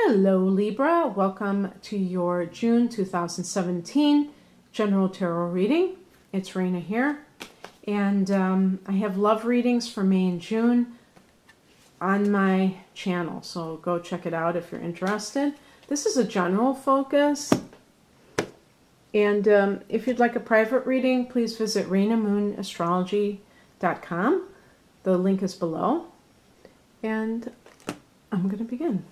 Hello Libra, welcome to your June 2017 general tarot reading. It's Raina here, and I have love readings for May and June on my channel, so go check it out if you're interested. This is a general focus, and if you'd like a private reading, please visit RainaMoonAstrology.com. The link is below, and I'm going to begin.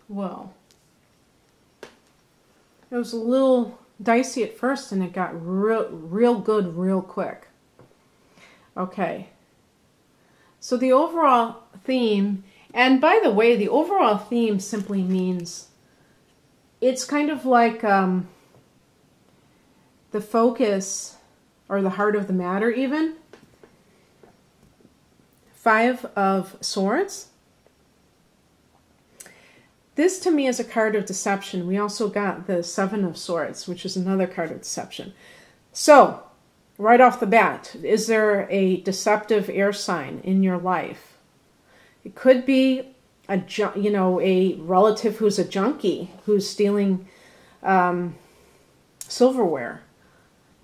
Well, it was a little dicey at first, and it got real good real quick. Okay, so the overall theme, and by the way, the overall theme simply means it's kind of like the focus or the heart of the matter even. Five of Swords. This to me is a card of deception. We also got the Seven of Swords, which is another card of deception. So, right off the bat, is there a deceptive air sign in your life? It could be a relative who's a junkie, who's stealing silverware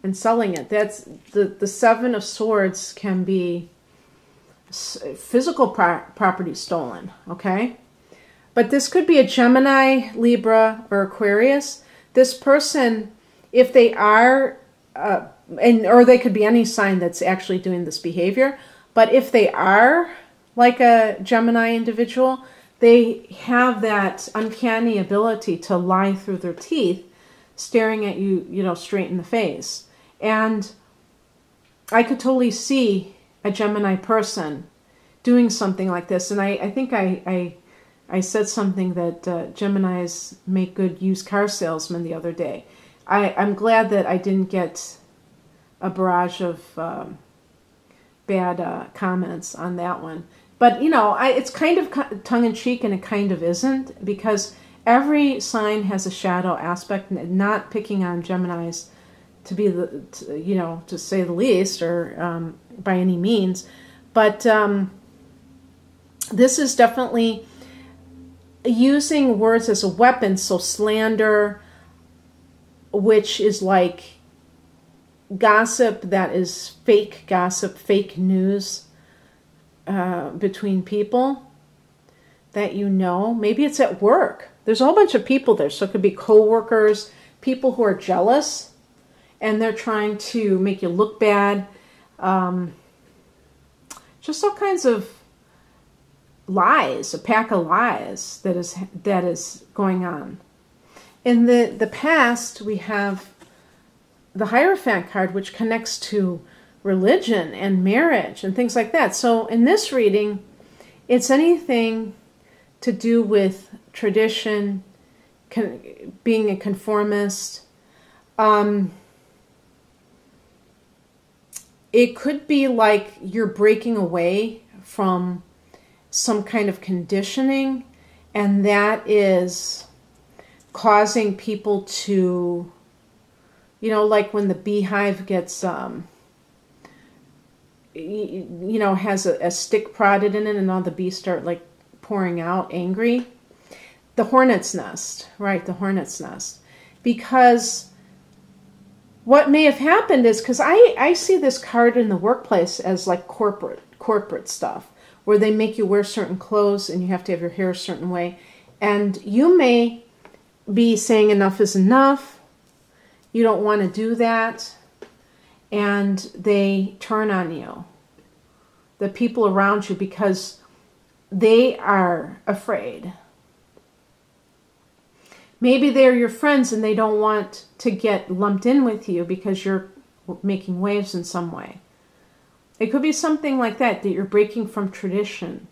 and selling it. That's the Seven of Swords can be physical property stolen, okay? But this could be a Gemini, Libra, or Aquarius. This person, if they are, or they could be any sign that's actually doing this behavior, but if they are like a Gemini individual, they have that uncanny ability to lie through their teeth, staring at you, straight in the face. And I could totally see a Gemini person doing something like this. And I think I said something that Geminis make good used car salesmen the other day. I'm glad that I didn't get a barrage of bad comments on that one. But, it's kind of tongue-in-cheek and it kind of isn't, because every sign has a shadow aspect, not picking on Geminis to be to say the least, or by any means. But this is definitely using words as a weapon. So slander, which is like gossip that is fake gossip, fake news between people that maybe it's at work. There's a whole bunch of people there, so it could be co-workers, people who are jealous, and they're trying to make you look bad. Just all kinds of lies, a pack of lies that is going on. In the past, we have the Hierophant card, which connects to religion and marriage and things like that. So in this reading, it's anything to do with tradition, being a conformist. It could be like you're breaking away from some kind of conditioning, and that is causing people to, like when the beehive gets, has a stick prodded in it, and all the bees start like pouring out angry. The hornet's nest, right? The hornet's nest. Because what may have happened is, because I see this card in the workplace as like corporate stuff, where they make you wear certain clothes and you have to have your hair a certain way. And you may be saying enough is enough. You don't want to do that. And they turn on you, the people around you, because they are afraid. Maybe they're your friends and they don't want to get lumped in with you because you're making waves in some way. It could be something like that you're breaking from tradition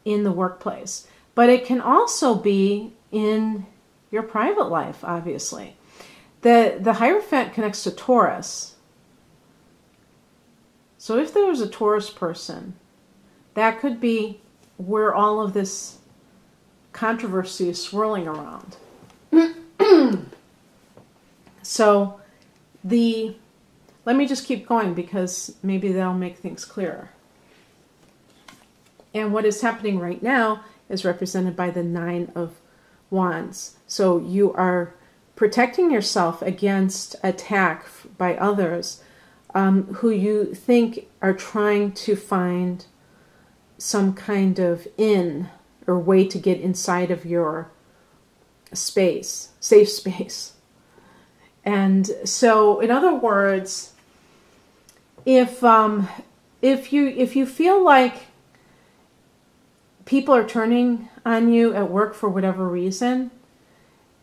in the workplace. But it can also be in your private life, obviously. The Hierophant connects to Taurus. So if there was a Taurus person, that could be where all of this controversy is swirling around. So let me just keep going because maybe that'll make things clearer. And what is happening right now is represented by the Nine of Wands. So you are protecting yourself against attack by others who you think are trying to find some kind of in or way to get inside of your space, safe space. And so, in other words, if you feel like people are turning on you at work for whatever reason,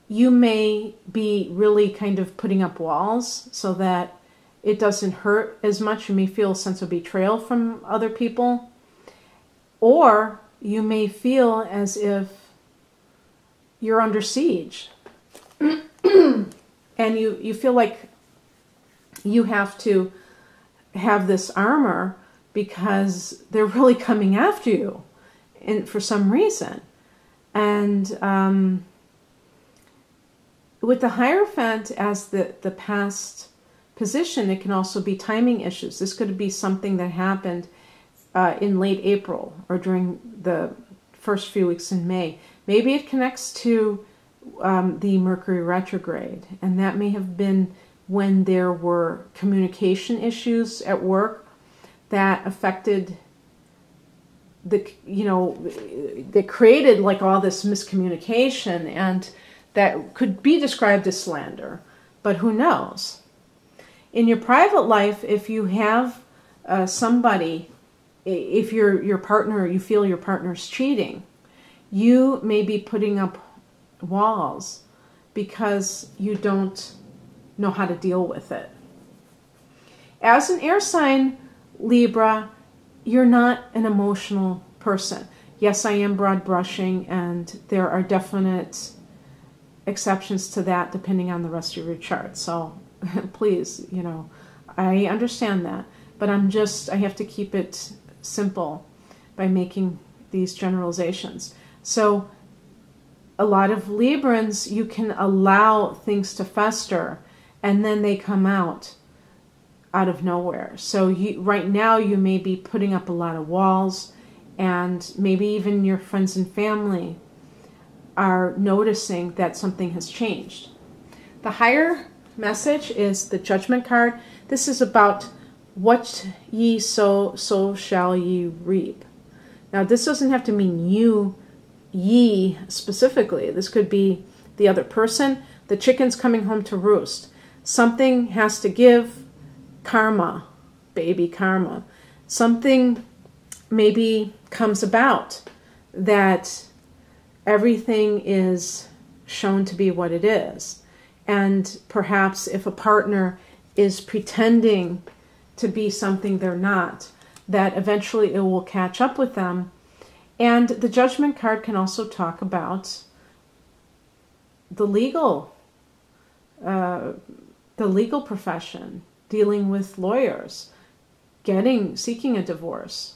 you may be really kind of putting up walls so that it doesn't hurt as much. You may feel a sense of betrayal from other people. Or you may feel as if you're under siege. And you feel like you have to have this armor because they're really coming after you for some reason. And with the Hierophant as the past position, it can also be timing issues. This could be something that happened in late April or during the first few weeks in May. Maybe it connects to the Mercury retrograde, and that may have been when there were communication issues at work that affected that created like all this miscommunication, and that could be described as slander, but who knows? In your private life, if you have somebody, if your partner, you feel your partner's cheating, you may be putting up walls because you don't know how to deal with it. As an air sign, Libra, you're not an emotional person. Yes, I am broad brushing, and there are definite exceptions to that depending on the rest of your chart. So please, I understand that, but I have to keep it simple by making these generalizations. So a lot of Librans, you can allow things to fester and then they come out of nowhere. So right now you may be putting up a lot of walls, and maybe even your friends and family are noticing that something has changed. The higher message is the Judgment card. This is about what ye sow, so shall ye reap. Now this doesn't have to mean ye specifically. This could be the other person. The chicken's coming home to roost. Something has to give. Karma, baby karma. Something maybe comes about that everything is shown to be what it is. And perhaps if a partner is pretending to be something they're not, that eventually it will catch up with them. And the Judgment card can also talk about the legal profession, dealing with lawyers, seeking a divorce.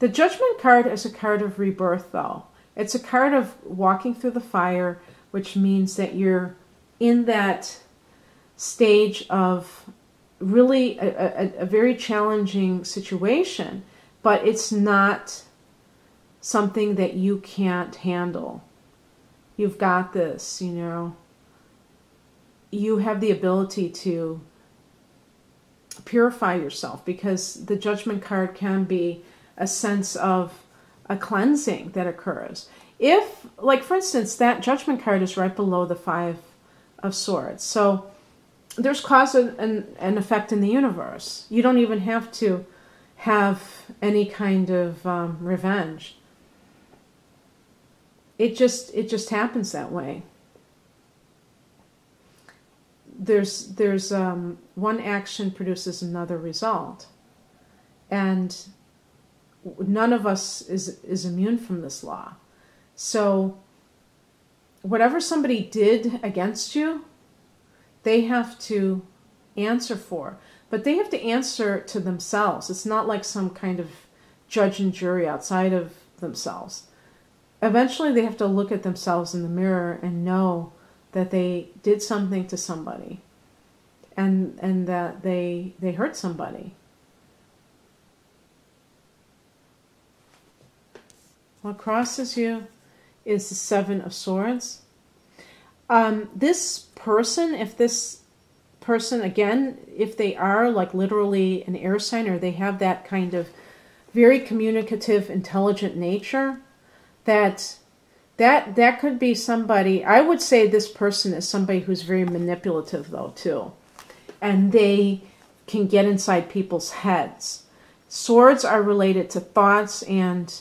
The Judgment card is a card of rebirth, though. It's a card of walking through the fire, which means that you're in that stage of really a very challenging situation, but it's not something that you can't handle. You've got this, You have the ability to purify yourself, because the Judgment card can be a sense of a cleansing that occurs. If, like for instance, that Judgment card is right below the Five of Swords. So there's cause and effect in the universe. You don't even have to have any kind of revenge. It just happens that way. There's one action produces another result. And none of us is immune from this law. So whatever somebody did against you, they have to answer for. But they have to answer to themselves. It's not like some kind of judge and jury outside of themselves. Eventually they have to look at themselves in the mirror and know that they did something to somebody, and that they hurt somebody. What crosses you is the Seven of Swords. This person, again, if they are like literally an air sign, or they have that kind of very communicative, intelligent nature, that could be somebody. I would say this person is somebody who's very manipulative, though, too. And they can get inside people's heads. Swords are related to thoughts and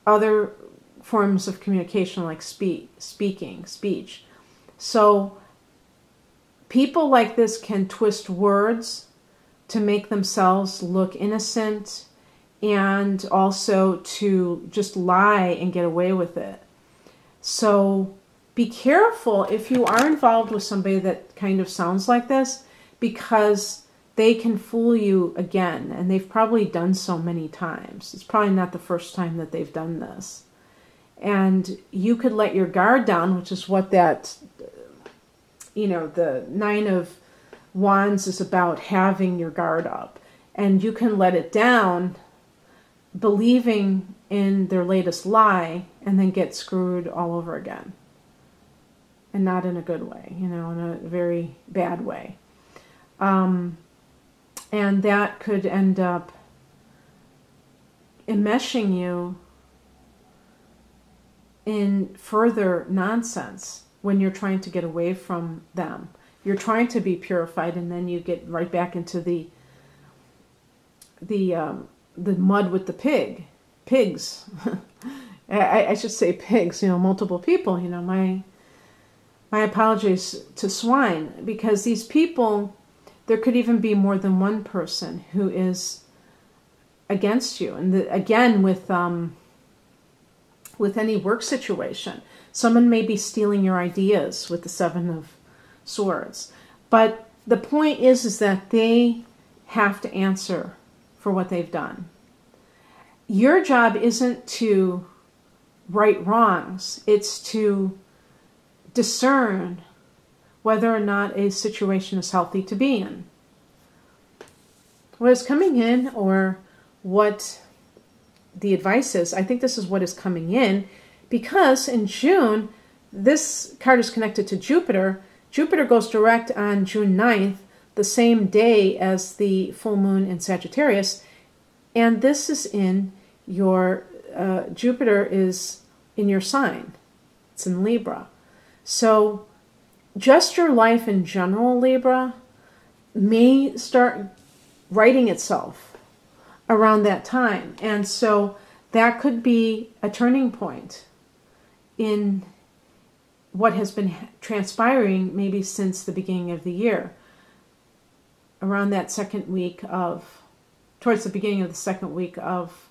other forms of communication, like speech. So people like this can twist words to make themselves look innocent, and also to just lie and get away with it. So be careful if you are involved with somebody that kind of sounds like this, because they can fool you again, and they've probably done so many times. It's probably not the first time that they've done this. And you could let your guard down, which is what that, the Nine of Wands is about, having your guard up. And you can let it down, believing in their latest lie, and then get screwed all over again. And not in a good way, in a very bad way. And that could end up enmeshing you in further nonsense when you're trying to get away from them. You're trying to be purified, and then you get right back into the mud with the pigs. I should say pigs, multiple people. My apologies to swine, because these people, there could even be more than one person who is against you. And again, with any work situation, someone may be stealing your ideas with the Seven of Swords. But the point is that they have to answer for what they've done. Your job isn't to right wrongs. It's to discern whether or not a situation is healthy to be in. What is coming in, or what the advice is, I think this is what is coming in, because in June, this card is connected to Jupiter. Jupiter goes direct on June 9th, the same day as the full moon in Sagittarius, and this is in your, Jupiter is in your sign. It's in Libra. So just your life in general, Libra, may start writing itself around that time. And so that could be a turning point in what has been transpiring maybe since the beginning of the year. Around that second week of, towards the beginning of the second week of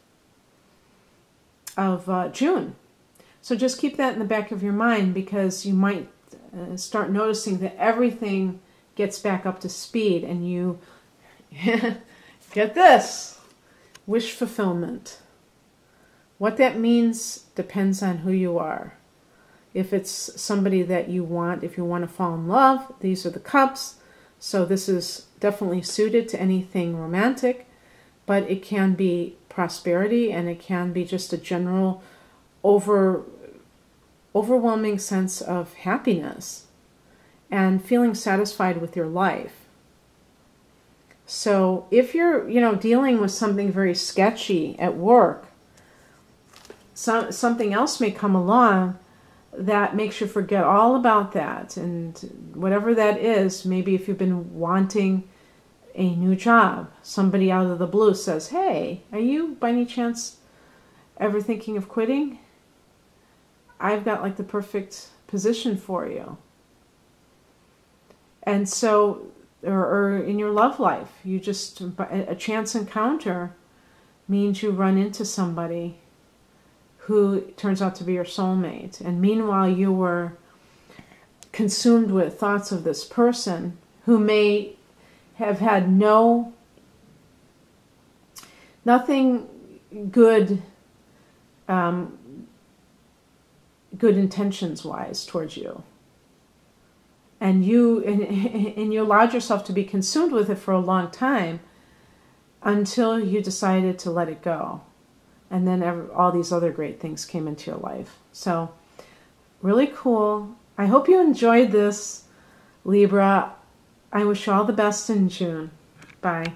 June. So just keep that in the back of your mind, because you might start noticing that everything gets back up to speed, and you get this, wish fulfillment. What that means depends on who you are. If it's somebody that you want, if you want to fall in love, these are the cups. So this is definitely suited to anything romantic, but it can be prosperity, and it can be just a general overwhelming sense of happiness and feeling satisfied with your life. So if you're, dealing with something very sketchy at work, something else may come along that makes you forget all about that. And whatever that is, maybe if you've been wanting a new job, somebody out of the blue says, hey, are you by any chance ever thinking of quitting? I've got like the perfect position for you. And so, or in your love life, you just, a chance encounter means you run into somebody who turns out to be your soulmate. And meanwhile, you were consumed with thoughts of this person who may have had nothing good, good intentions wise towards you. And you allowed yourself to be consumed with it for a long time until you decided to let it go. And then all these other great things came into your life. So, really cool. I hope you enjoyed this, Libra. I wish you all the best in June. Bye.